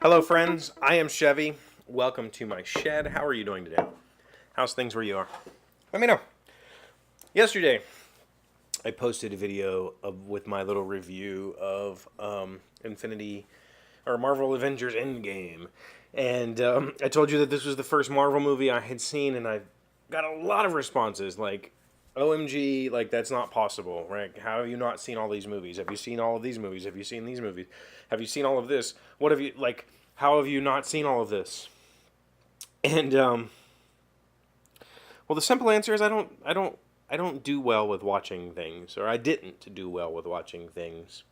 Hello friends, I am Chevee. Welcome to my shed. How are you doing today? How's things where you are? Let me know. Yesterday, I posted a video with my little review of Marvel Avengers Endgame. And I told you that this was the first Marvel movie I had seen, and I got a lot of responses like, OMG, like, that's not possible, right? How have you not seen all these movies? Have you seen all of these movies? Have you seen these movies? Have you seen all of this? What have you, like, how have you not seen all of this? And, well, the simple answer is I don't do well with watching things, or I didn't do well with watching things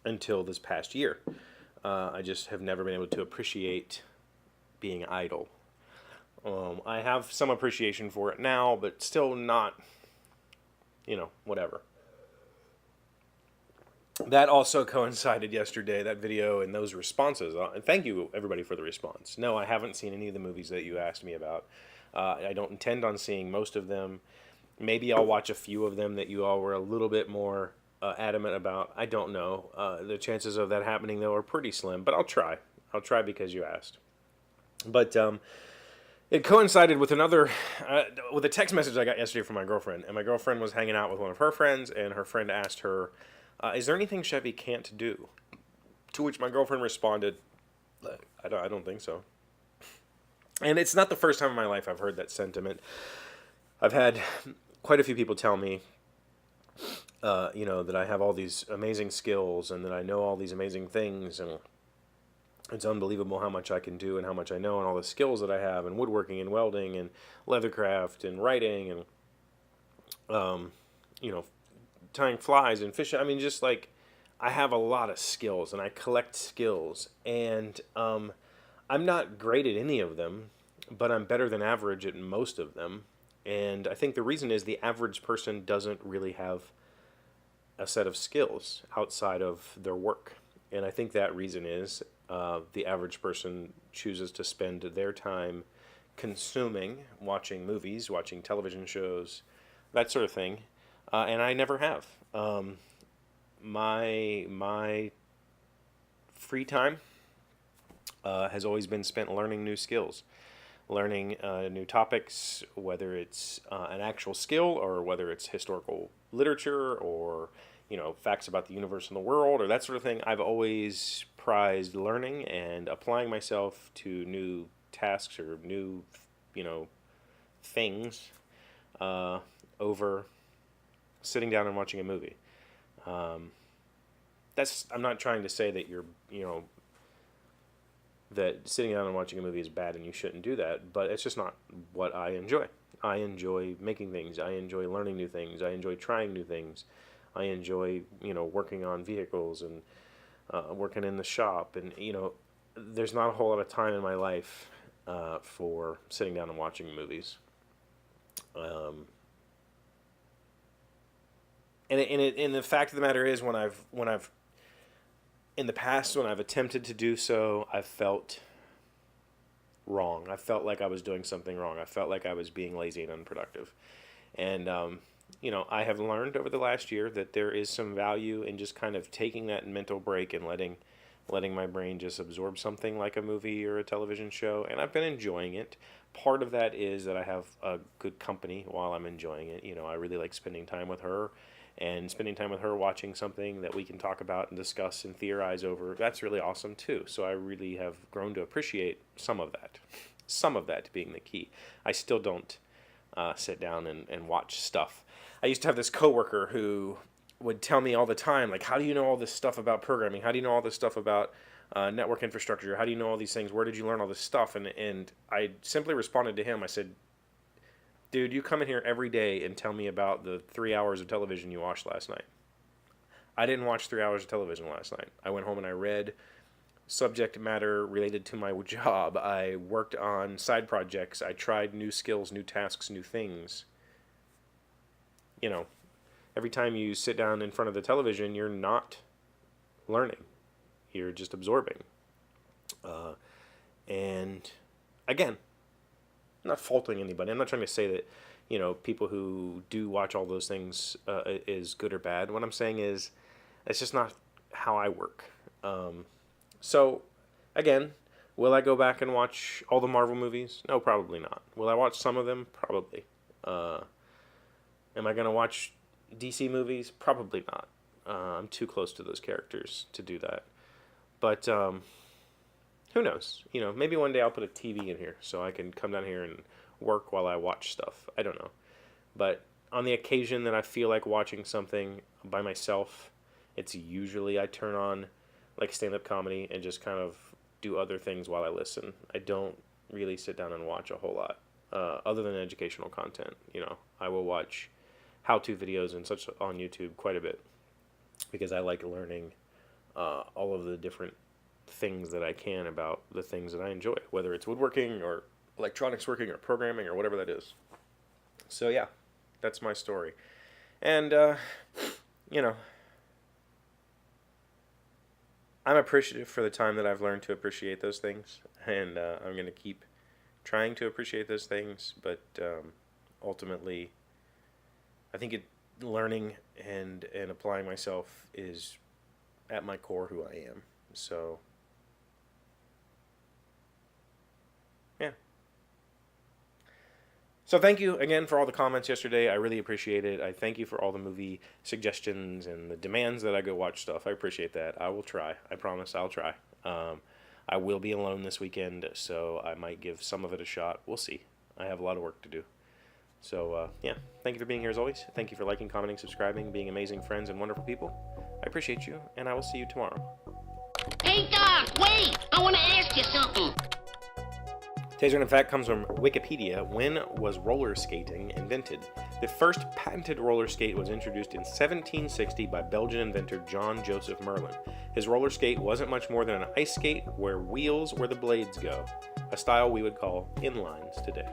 until this past year. I just have never been able to appreciate being idle. I have some appreciation for it now, but still not, whatever. That also coincided yesterday, that video and those responses. And thank you, everybody, for the response. No, I haven't seen any of the movies that you asked me about. I don't intend on seeing most of them. Maybe I'll watch a few of them that you all were a little bit more adamant about. I don't know. The chances of that happening, though, are pretty slim. But I'll try. I'll try because you asked. But it coincided with with a text message I got yesterday from my girlfriend. And my girlfriend was hanging out with one of her friends, and her friend asked her, is there anything Chevee can't do? To which my girlfriend responded, I don't think so. And it's not the first time in my life I've heard that sentiment. I've had quite a few people tell me, that I have all these amazing skills and that I know all these amazing things, and it's unbelievable how much I can do and how much I know and all the skills that I have in woodworking and welding and leathercraft and writing and, tying flies and fishing. I mean, just like, I have a lot of skills and I collect skills, and I'm not great at any of them, but I'm better than average at most of them. And I think the reason is the average person doesn't really have a set of skills outside of their work. And I think that reason is the average person chooses to spend their time consuming, watching movies, watching television shows, that sort of thing. And I never have. My free time has always been spent learning new skills, learning new topics, whether it's an actual skill or whether it's historical literature or, facts about the universe and the world or that sort of thing. I've always prized learning and applying myself to new tasks or new, things over sitting down and watching a movie. I'm not trying to say that that sitting down and watching a movie is bad and you shouldn't do that, but it's just not what I enjoy. I enjoy making things. I enjoy learning new things. I enjoy trying new things. I enjoy, working on vehicles and working in the shop. And, there's not a whole lot of time in my life for sitting down and watching movies. And the fact of the matter is, when I've in the past, when I've attempted to do so, I've felt wrong. I felt like I was doing something wrong. I felt like I was being lazy and unproductive. And I have learned over the last year that there is some value in just kind of taking that mental break and letting my brain just absorb something like a movie or a television show. And I've been enjoying it. Part of that is that I have a good company while I'm enjoying it. I really like spending time with her. And spending time with her watching something that we can talk about and discuss and theorize over, that's really awesome too. So I really have grown to appreciate some of that. Some of that being the key. I still don't sit down and watch stuff. I used to have this coworker who would tell me all the time, like, how do you know all this stuff about programming? How do you know all this stuff about network infrastructure? How do you know all these things? Where did you learn all this stuff? And I simply responded to him. I said, dude, you come in here every day and tell me about the 3 hours of television you watched last night. I didn't watch 3 hours of television last night. I went home and I read subject matter related to my job. I worked on side projects. I tried new skills, new tasks, new things. Every time you sit down in front of the television, you're not learning. You're just absorbing. And again, not faulting anybody. I'm not trying to say that, you know, people who do watch all those things is good or bad. What I'm saying is, it's just not how I work. So, again, will I go back and watch all the Marvel movies? No, probably not. Will I watch some of them? Probably. Am I going to watch DC movies? Probably not. I'm too close to those characters to do that. But who knows? You know, maybe one day I'll put a TV in here so I can come down here and work while I watch stuff. I don't know. But on the occasion that I feel like watching something by myself, it's usually I turn on like stand-up comedy and just kind of do other things while I listen. I don't really sit down and watch a whole lot other than educational content. You know, I will watch how-to videos and such on YouTube quite a bit because I like learning all of the different things that I can about the things that I enjoy, whether it's woodworking or electronics working or programming or whatever that is. So yeah, that's my story. And, you know, I'm appreciative for the time that I've learned to appreciate those things, and I'm going to keep trying to appreciate those things, but ultimately, I think learning and applying myself is at my core who I am. So, yeah. So thank you again for all the comments yesterday. I really appreciate it. I thank you for all the movie suggestions and the demands that I go watch stuff. I appreciate that. I will try. I promise I'll try. I will be alone this weekend, so I might give some of it a shot. We'll see. I have a lot of work to do. So, yeah, thank you for being here as always. Thank you for liking, commenting, subscribing, being amazing friends and wonderful people. I appreciate you, and I will see you tomorrow. Hey, Doc, wait! I want to ask you something. Today's random fact comes from Wikipedia. When was roller skating invented? The first patented roller skate was introduced in 1760 by Belgian inventor John Joseph Merlin. His roller skate wasn't much more than an ice skate where wheels were the blades go, a style we would call inlines today.